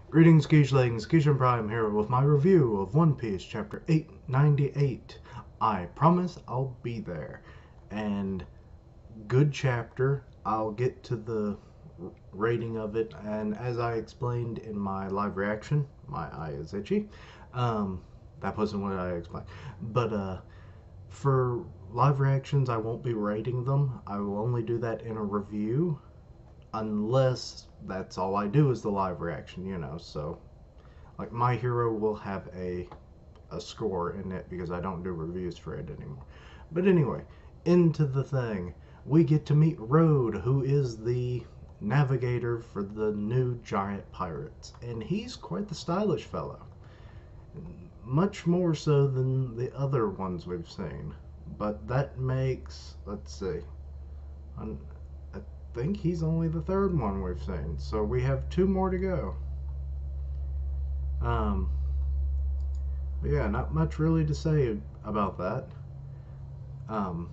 Greetings, Geeslings, Geeshan Prime here with my review of One Piece Chapter 898. I promise I'll be there. And good chapter. I'll get to the rating of it, and as I explained in my live reaction, my eye is itchy. Um, that wasn't what I explained. But for live reactions, I won't be rating them. I will only do that in a review, unless that's all I do is the live reaction. So like My Hero will have a score in it because I don't do reviews for it anymore. But anyway, into the thing. We get to meet Road, who is the navigator for the new giant pirates, and he's quite the stylish fellow. Much more so than the other ones we've seen. But that makes, let's see, I think he's only the third one we've seen, so we have two more to go. Um, but yeah, not much really to say about that. Um,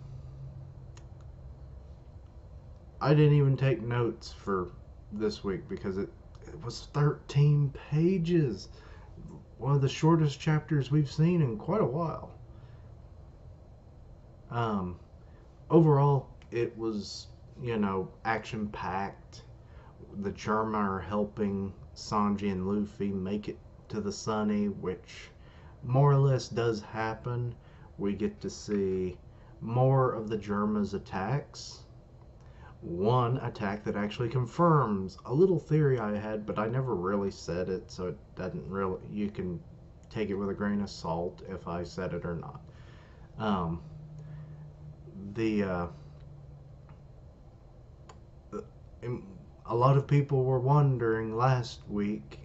I didn't even take notes for this week because it was 13 pages. One of the shortest chapters we've seen in quite a while. Um, Overall, it was, action packed. The Germa are helping Sanji and Luffy make it to the Sunny, which more or less does happen. We get to see more of the Germa's attacks. One attack that actually confirms a little theory I had, but I never really said it, so it doesn't really. You can take it with a grain of salt if I said it or not. Um, the a lot of people were wondering last week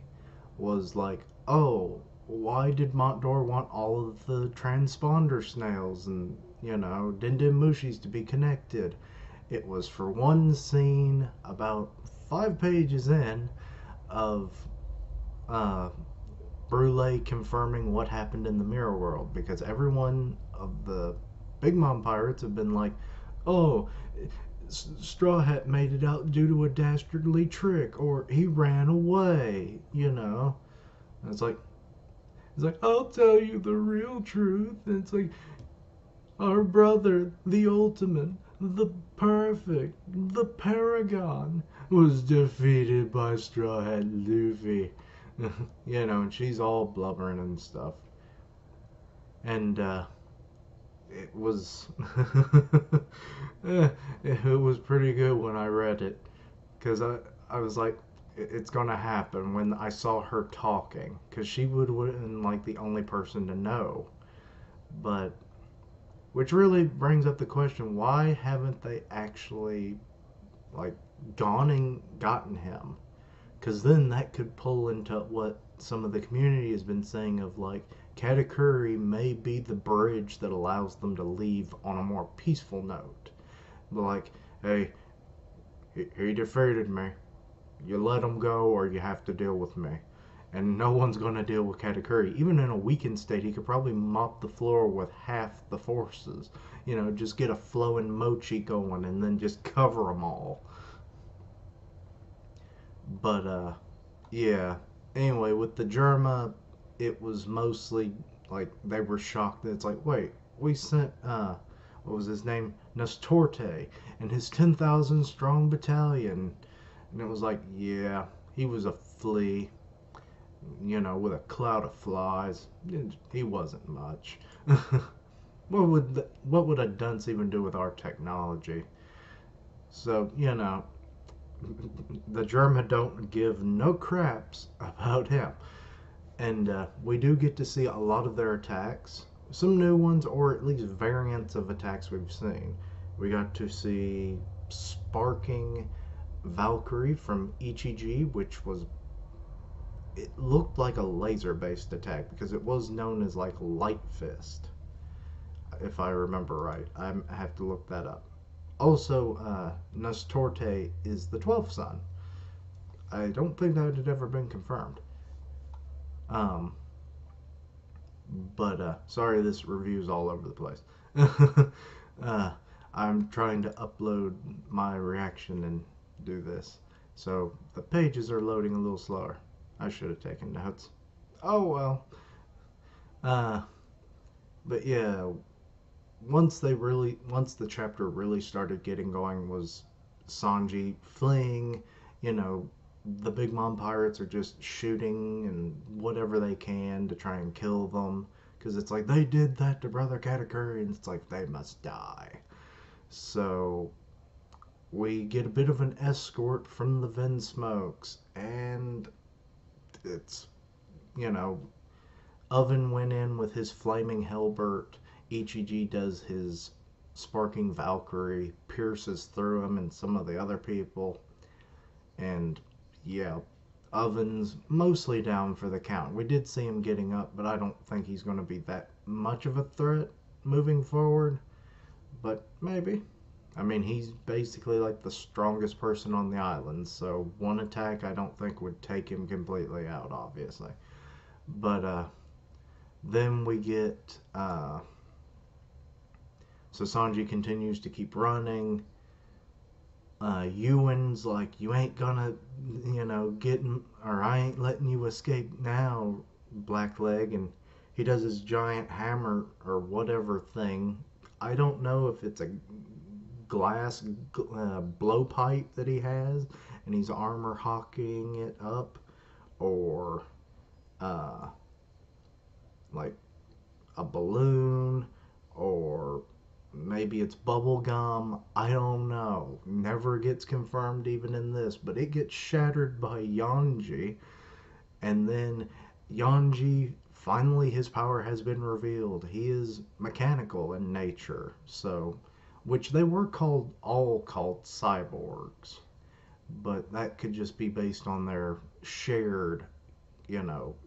was like, oh, why did Montdor want all of the transponder snails and Mushis to be connected? It was for one scene about 5 pages in of uh, Brule confirming what happened in the mirror world because everyone of the Big Mom pirates have been like, oh, Straw Hat made it out due to a dastardly trick, or he ran away. And it's like, I'll tell you the real truth. And it's like, our brother, the ultimate, the perfect, the paragon, was defeated by Straw Hat Luffy. And she's all blubbering and stuff. And it was it was pretty good when I read it because I was like, it's gonna happen when I saw her talking because she would have been like the only person to know. But which really brings up the question, why haven't they actually like gone and gotten him? Because then that could pull into what some of the community has been saying of like Katakuri may be the bridge that allows them to leave on a more peaceful note. Like, hey, he defeated me. You let him go or you have to deal with me. And no one's going to deal with Katakuri. Even in a weakened state, he could probably mop the floor with half the forces. Just get a flowing mochi going and then just cover them all. But yeah. Anyway, with the Germa, it was mostly like they were shocked that it's like, wait, we sent what was his name? Nestorte and his 10,000 strong battalion. And it was like, yeah, he was a flea, with a cloud of flies. He wasn't much. What would a dunce even do with our technology? So, the German don't give no craps about him. And we do get to see a lot of their attacks, some new ones, or at least variants of attacks we've seen. We got to see Sparking Valkyrie from Ichiji, which was, it looked like a laser based attack because it was known as like Light Fist, if I remember right. I have to look that up. Also, Nestorte is the 12th son. I don't think that had ever been confirmed. Um, but sorry, this review's all over the place. uh, I'm trying to upload my reaction and do this, so the pages are loading a little slower. I should have taken notes. Oh well. Uh, but yeah, once the chapter really started getting going was Sanji fleeing, you know, the Big Mom pirates are just shooting and whatever they can to try and kill them because it's like they did that to Brother Katakuri and it's like they must die. So we get a bit of an escort from the Vinsmokes and it's, you know, Oven went in with his flaming Helbert. Ichiji does his sparking Valkyrie, pierces through him and some of the other people. And yeah, Oven's mostly down for the count. We did see him getting up, but I don't think he's going to be that much of a threat moving forward. But maybe. I mean, he's basically like the strongest person on the island, so one attack I don't think would take him completely out, obviously. But then we get so Sanji continues to keep running. Ewan's like, you ain't gonna, get, or I ain't letting you escape now, Blackleg. And he does his giant hammer or whatever thing. I don't know if it's a glass blowpipe that he has, and he's armor hawking it up, or uh, like a balloon, or maybe it's bubble gum. I don't know. Never gets confirmed even in this, but it gets shattered by Yanji, and then Yanji finally his power has been revealed. He is mechanical in nature, so which they were all called cyborgs, but that could just be based on their shared,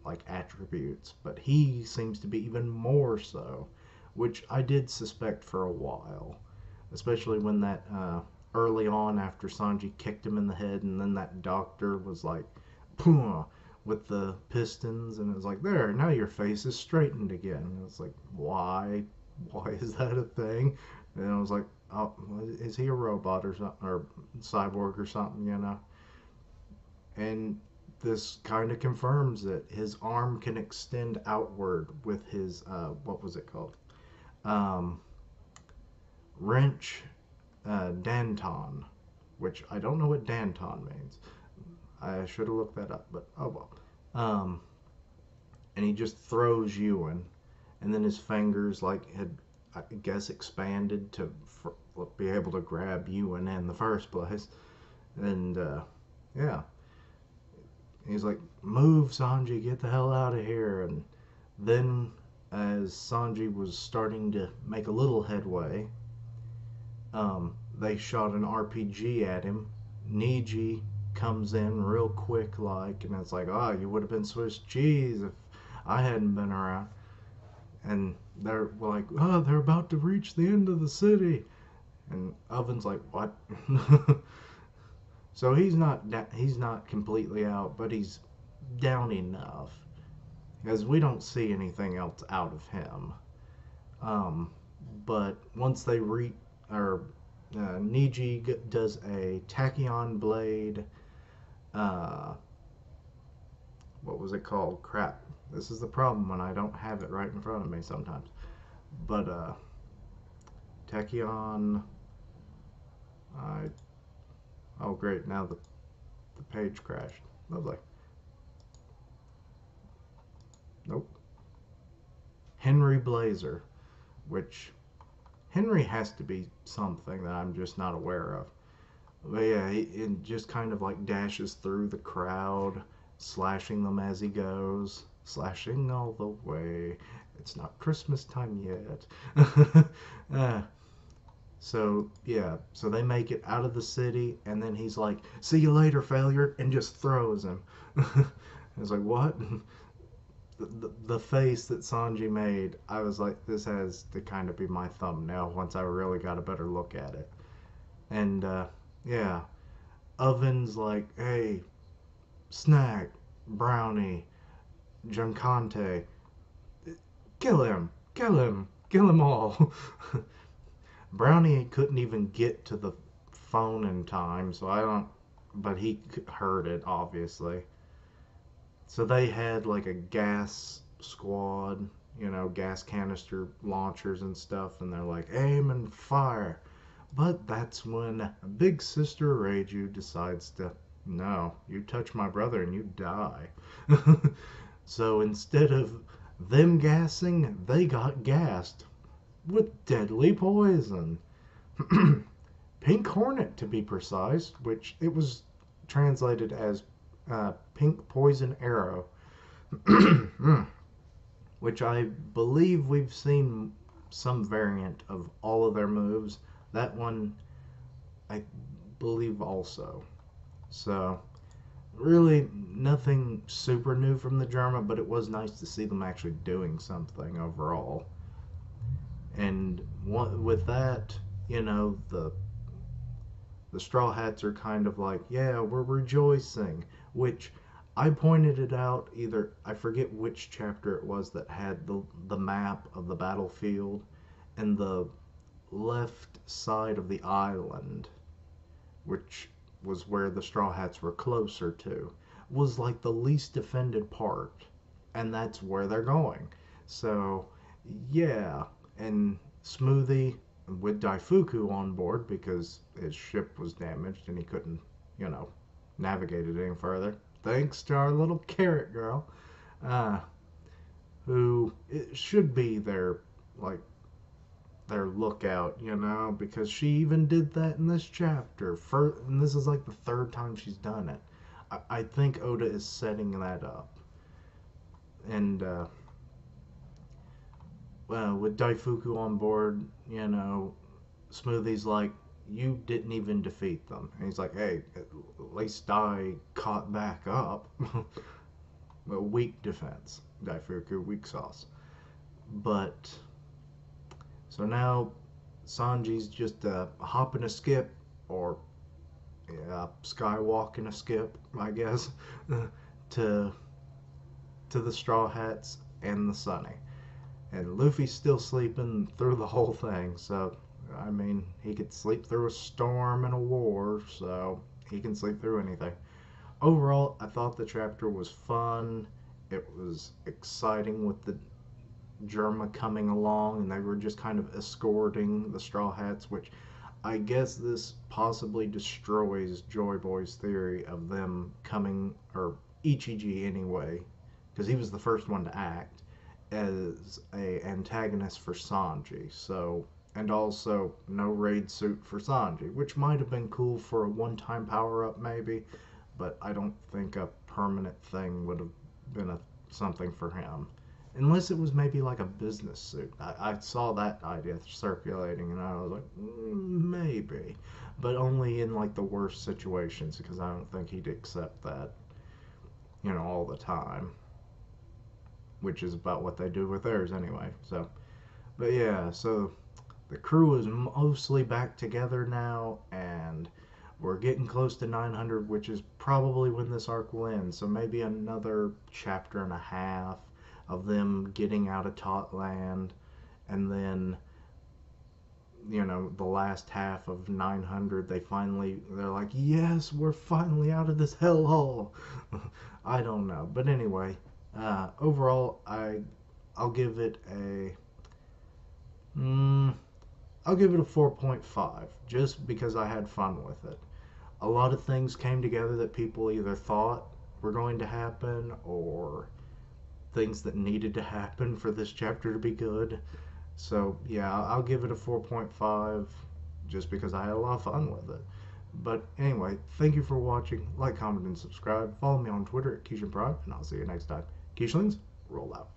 like attributes. But he seems to be even more so, which I did suspect for a while, especially when that early on after Sanji kicked him in the head, and then that doctor was like, "Pooh," with the pistons, and it was like, "There, now your face is straightened again." And it's like, why? Why is that a thing? And I was like, "Oh, is he a robot or something, or cyborg or something?" And this kind of confirms that his arm can extend outward with his what was it called? Um, wrench Danton, which I don't know what Danton means. I should have looked that up, but oh well. Um, and he just throws Ewan, and then his fingers like had, I guess, expanded to be able to grab Ewan in the first place. And yeah, he's like, "Move, Sanji, get the hell out of here!" And then, as Sanji was starting to make a little headway, they shot an RPG at him. Niji comes in real quick, like, and it's like, "Oh, you would have been Swiss cheese if I hadn't been around." And they're like, "Oh, they're about to reach the end of the city," and Oven's like, "What?" So he's not completely out, but he's down enough, as we don't see anything else out of him. Um, but once they reach, or Niji does a tachyon blade. Uh, what was it called? Crap. This is the problem when I don't have it right in front of me sometimes. But tachyon. I oh great, now the page crashed. Lovely. Nope. Henry Blazer, which Henry has to be something that I'm just not aware of. But yeah, it just kind of like dashes through the crowd, slashing them as he goes, slashing all the way. It's not Christmas time yet. uh, so yeah, so they make it out of the city, and then he's like, "See you later, failure," and just throws him. It's like, what? The face that Sanji made, I was like, this has to kind of be my thumbnail once I really got a better look at it. And yeah, Oven's like, "Hey, Snack, Brownie, Junkante, kill him, kill them all." Brownie couldn't even get to the phone in time, so I don't. But he heard it, obviously. So they had like a gas squad, gas canister launchers and stuff, and they're like, aim and fire. But that's when Big Sister Reiju decides to, no, you touch my brother and you die. So instead of them gassing, they got gassed with deadly poison. Pink Hornet, to be precise, which it was translated as Pink Poison Arrow, which I believe we've seen some variant of all of their moves. That one, I believe, also. So, really, nothing super new from the Germa, but it was nice to see them actually doing something overall. And with that, the Straw Hats are kind of like, yeah, we're rejoicing, which I pointed it out either, I forget which chapter it was that had the map of the battlefield, and the left side of the island, which was where the Straw Hats were closer to, was like the least defended part, and that's where they're going. So, yeah, and Smoothie with Daifuku on board because his ship was damaged and he couldn't, you know, navigate it any further. Thanks to our little carrot girl, uh, who it should be their lookout, because she even did that in this chapter. And this is like the third time she's done it. I think Oda is setting that up, and well, with Daifuku on board, Smoothie's like, you didn't even defeat them. And he's like, hey, at least I caught back up. Well, weak defense. Daifuku, weak sauce. But, so now Sanji's just a hop and a skip, or skywalk and a skip, I guess, to the Straw Hats and the Sunny. And Luffy's still sleeping through the whole thing, so I mean, he could sleep through a storm and a war, so he can sleep through anything. Overall, I thought the chapter was fun. It was exciting with the Germa coming along, and they were just kind of escorting the Straw Hats, which I guess this possibly destroys Joy Boy's theory of them coming, or Ichiji anyway, because he was the first one to act as a antagonist for Sanji. So, and also no raid suit for Sanji, which might have been cool for a one-time power-up maybe, but I don't think a permanent thing would have been something for him. Unless it was maybe like a business suit. I saw that idea circulating and I was like, maybe. But only in like the worst situations because I don't think he'd accept that, all the time. Which is about what they do with theirs anyway. So, but yeah, so the crew is mostly back together now, and we're getting close to 900, which is probably when this arc will end. So maybe another chapter and a half of them getting out of Totland, and then, the last half of 900, they're like, yes, we're finally out of this hellhole. I don't know. But anyway, overall, I'll give it a I'll give it a 4.5 just because I had fun with it. A lot of things came together that people either thought were going to happen or things that needed to happen for this chapter to be good. So, yeah, I'll give it a 4.5 just because I had a lot of fun with it. But anyway, thank you for watching. Like, comment, and subscribe. Follow me on Twitter at Keishan Prime, and I'll see you next time. Keishlings, roll out.